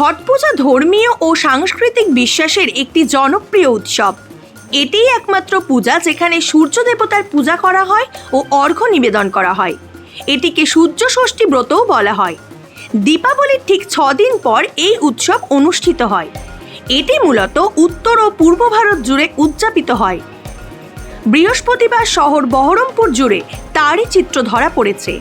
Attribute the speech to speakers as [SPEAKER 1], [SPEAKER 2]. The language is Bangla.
[SPEAKER 1] ছট পূজা ধর্মীয় ও সাংস্কৃতিক বিশ্বাসের একটি জনপ্রিয় উৎসব। এটিই একমাত্র পূজা যেখানে সূর্য দেবতার পূজা করা হয় ও অর্ঘ্য নিবেদন করা হয়। এটিকে সূর্য ষষ্ঠী ব্রতও বলা হয়। দীপাবলির ঠিক 6 দিন পর এই উৎসব অনুষ্ঠিত হয়। এটি মূলত উত্তর ও পূর্ব ভারত জুড়ে উদযাপিত হয়। বৃহস্পতিবার শহর বহরমপুর জুড়ে তারই চিত্র ধরা পড়েছে।